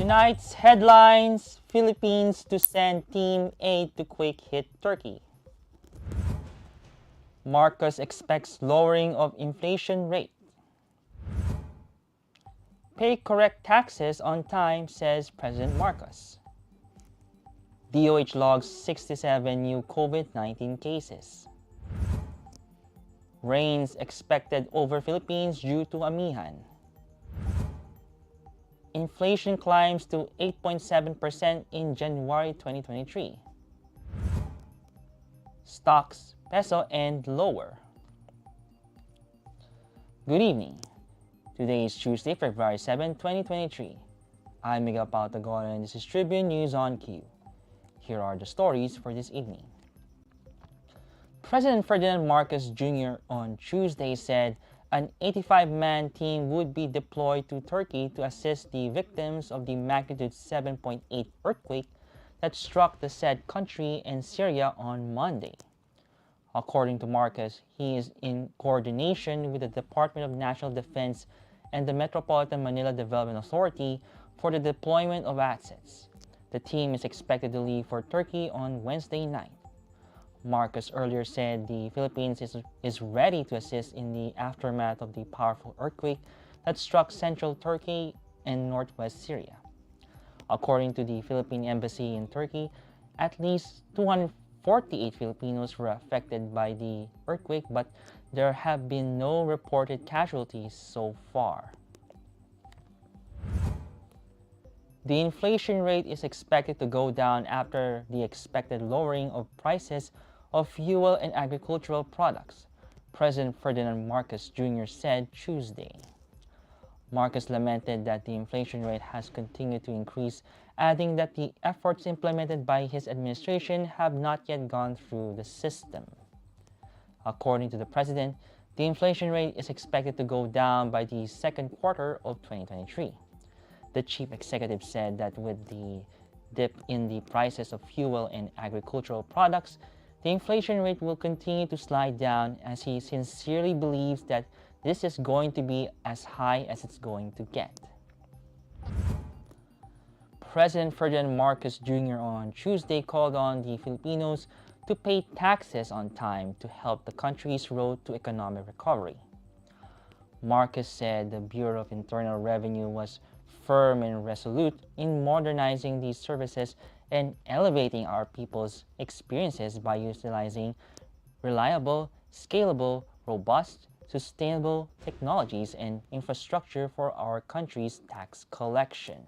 Tonight's headlines: Philippines to send team aid to quake-hit Turkey. Marcos expects lowering of inflation rate. Pay correct taxes on time, says President Marcos. DOH logs 67 new COVID-19 cases. Rains expected over Philippines due to Amihan. Inflation climbs to 8.7% in January 2023. Stocks, peso, and lower. Good evening. Today is Tuesday, February 7, 2023. I'm Miguel Pautagon and this is Tribune News on Q. Here are the stories for this evening. President Ferdinand Marcos Jr. on Tuesday said an 85-man team would be deployed to Turkey to assist the victims of the magnitude 7.8 earthquake that struck the said country and Syria on Monday. According to Marcos, he is in coordination with the Department of National Defense and the Metropolitan Manila Development Authority for the deployment of assets. The team is expected to leave for Turkey on Wednesday night. Marcos earlier said the Philippines is ready to assist in the aftermath of the powerful earthquake that struck central Turkey and northwest Syria. According to the Philippine Embassy in Turkey, at least 248 Filipinos were affected by the earthquake, but there have been no reported casualties so far. The inflation rate is expected to go down after the expected lowering of prices of fuel and agricultural products, President Ferdinand Marcos Jr. said Tuesday. Marcos lamented that the inflation rate has continued to increase, adding that the efforts implemented by his administration have not yet gone through the system. According to the president, the inflation rate is expected to go down by the second quarter of 2023. The chief executive said that with the dip in the prices of fuel and agricultural products, the inflation rate will continue to slide down, as he sincerely believes that this is going to be as high as it's going to get. President Ferdinand Marcos Jr. on Tuesday called on the Filipinos to pay taxes on time to help the country's road to economic recovery. Marcos said the Bureau of Internal Revenue was firm and resolute in modernizing these services and elevating our people's experiences by utilizing reliable, scalable, robust, sustainable technologies and infrastructure for our country's tax collection.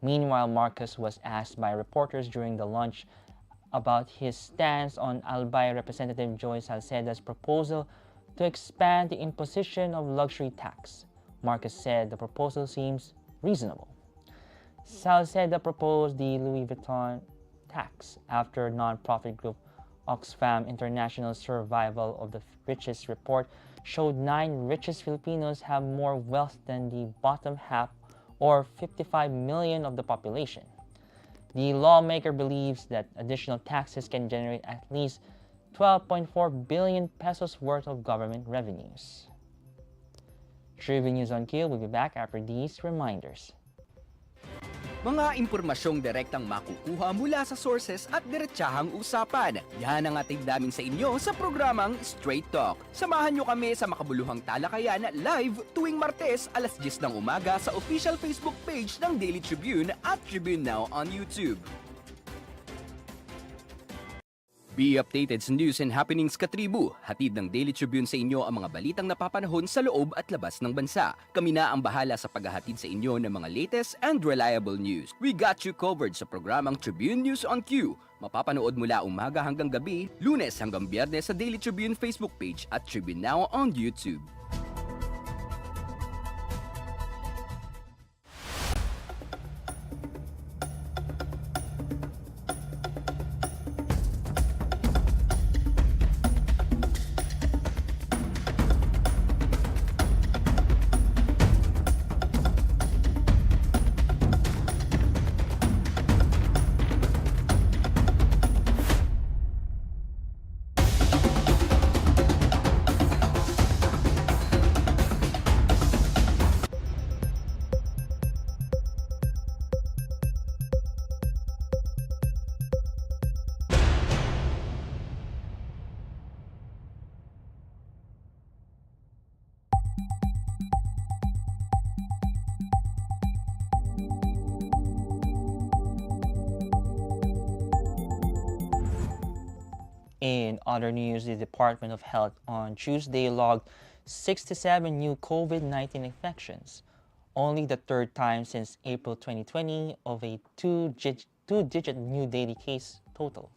Meanwhile, Marcos was asked by reporters during the lunch about his stance on Albay Representative Joy Salceda's proposal to expand the imposition of luxury tax. Marcos said the proposal seems reasonable. Salceda proposed the Louis Vuitton tax after non-profit group Oxfam International's Survival of the Richest report showed 9 richest Filipinos have more wealth than the bottom half, or 55 million of the population. The lawmaker believes that additional taxes can generate at least 12.4 billion pesos worth of government revenues. Tribune News on Q will be back after these reminders. Mga impormasyong direktang makukuha mula sa sources at diretsahang usapan. Yan ang ating damin sa inyo sa programang Straight Talk. Samahan nyo kami sa makabuluhang talakayan live tuwing Martes alas 10 ng umaga sa official Facebook page ng Daily Tribune at Tribune Now on YouTube. Be updated sa news and happenings katribu. Hatid ng Daily Tribune sa inyo ang mga balitang napapanahon sa loob at labas ng bansa. Kami na ang bahala sa paghahatid sa inyo ng mga latest and reliable news. We got you covered sa programang Tribune News on Q. Mapapanood mula umaga hanggang gabi, Lunes hanggang Biyernes sa Daily Tribune Facebook page at Tribune Now on YouTube. In other news, the Department of Health on Tuesday logged 67 new COVID-19 infections, only the third time since April 2020 of a two-digit new daily case total.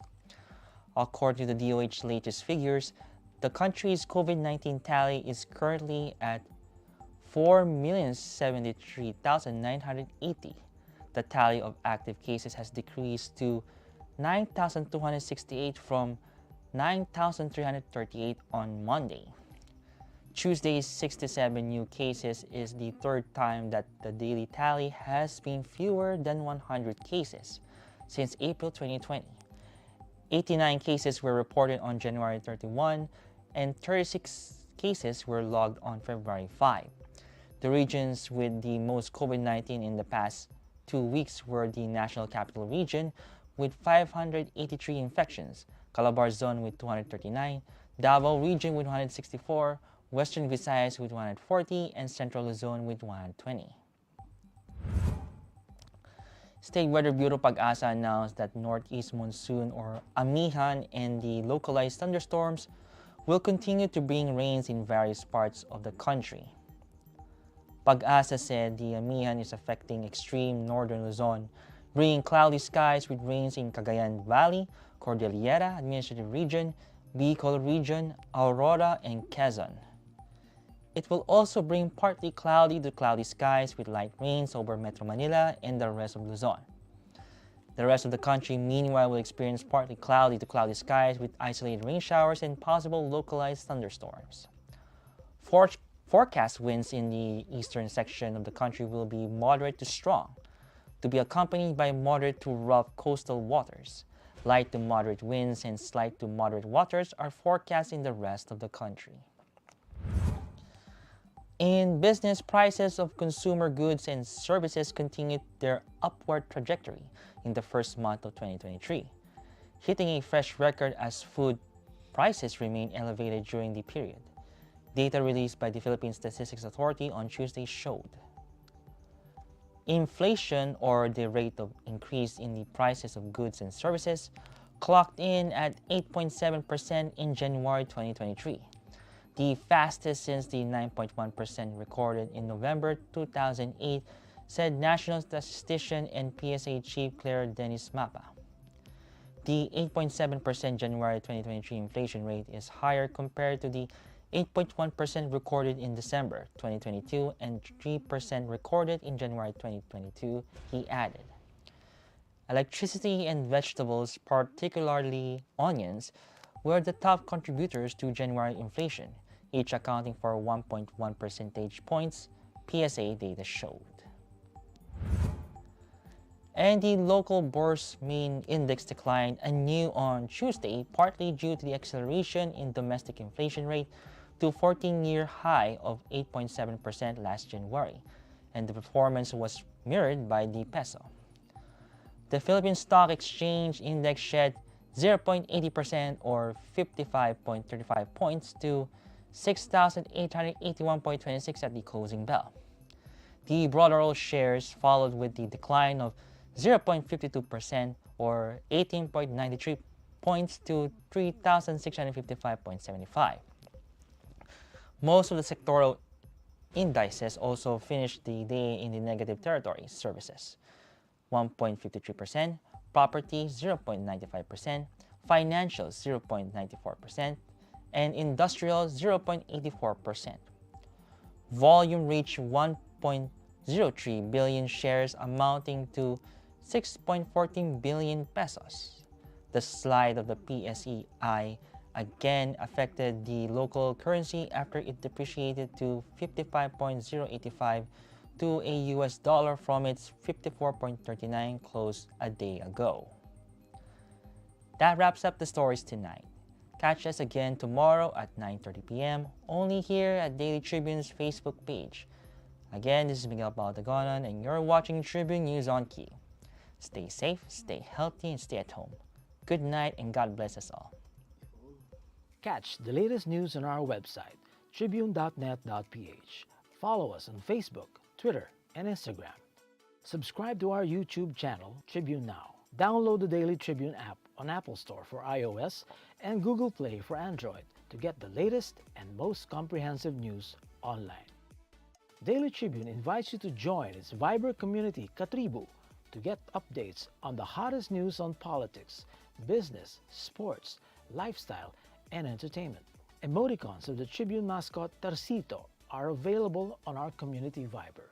According to the DOH latest figures, the country's COVID-19 tally is currently at 4,073,980. The tally of active cases has decreased to 9,268 from 9,338 on Monday. Tuesday's 67 new cases is the third time that the daily tally has been fewer than 100 cases since April 2020. 89 cases were reported on January 31 and 36 cases were logged on February 5. The regions with the most COVID-19 in the past 2 weeks were the National Capital Region with 583 infections, Calabar Zone with 239, Davao Region with 164, Western Visayas with 140, and Central Luzon with 120. State Weather Bureau Pag-asa announced that northeast monsoon or Amihan and the localized thunderstorms will continue to bring rains in various parts of the country. Pag-asa said the Amihan is affecting extreme northern Luzon, bringing cloudy skies with rains in Cagayan Valley, Cordillera Administrative Region, Bicol Region, Aurora, and Quezon. It will also bring partly cloudy to cloudy skies with light rains over Metro Manila and the rest of Luzon. The rest of the country, meanwhile, will experience partly cloudy to cloudy skies with isolated rain showers and possible localized thunderstorms. Forecast winds in the eastern section of the country will be moderate to strong, to be accompanied by moderate to rough coastal waters. Light to moderate winds and slight to moderate waters are forecast in the rest of the country. In business, prices of consumer goods and services continued their upward trajectory in the first month of 2023, hitting a fresh record as food prices remained elevated during the period. Data released by the Philippine Statistics Authority on Tuesday showed inflation, or the rate of increase in the prices of goods and services, clocked in at 8.7% in January 2023. The fastest since the 9.1% recorded in November 2008, said National Statistician and PSA Chief Claire Dennis Mapa. The 8.7% January 2023 inflation rate is higher compared to the 8.1% recorded in December 2022 and 3% recorded in January 2022, he added. Electricity and vegetables, particularly onions, were the top contributors to January inflation, each accounting for 1.1 percentage points, PSA data showed. And the local bourse main index declined anew on Tuesday, partly due to the acceleration in domestic inflation rate to a 14-year high of 8.7% last January, and the performance was mirrored by the peso. The Philippine Stock Exchange Index shed 0.80% or 55.35 points to 6,881.26 at the closing bell. The broader all shares followed with the decline of 0.52% or 18.93 points to 3,655.75. Most of the sectoral indices also finished the day in the negative territory. Services 1.53%, property 0.95%, financials 0.94%, and industrial 0.84%. Volume reached 1.03 billion shares amounting to 6.14 billion pesos. The slide of the PSEI again affected the local currency after it depreciated to 55.085 to a US dollar from its 54.39 close a day ago. That wraps up the stories tonight. Catch us again tomorrow at 9:30 p.m. only here at Daily Tribune's Facebook page. Again, this is Miguel Baldagonan and you're watching Tribune News on Key. Stay safe, stay healthy, and stay at home. Good night and God bless us all. Catch the latest news on our website, tribune.net.ph. Follow us on Facebook, Twitter, and Instagram. Subscribe to our YouTube channel, Tribune Now. Download the Daily Tribune app on Apple Store for iOS and Google Play for Android to get the latest and most comprehensive news online. Daily Tribune invites you to join its Viber community Katribu to get updates on the hottest news on politics, business, sports, lifestyle, and entertainment. Emoticons of the Tribune mascot Tarsito are available on our community Viber.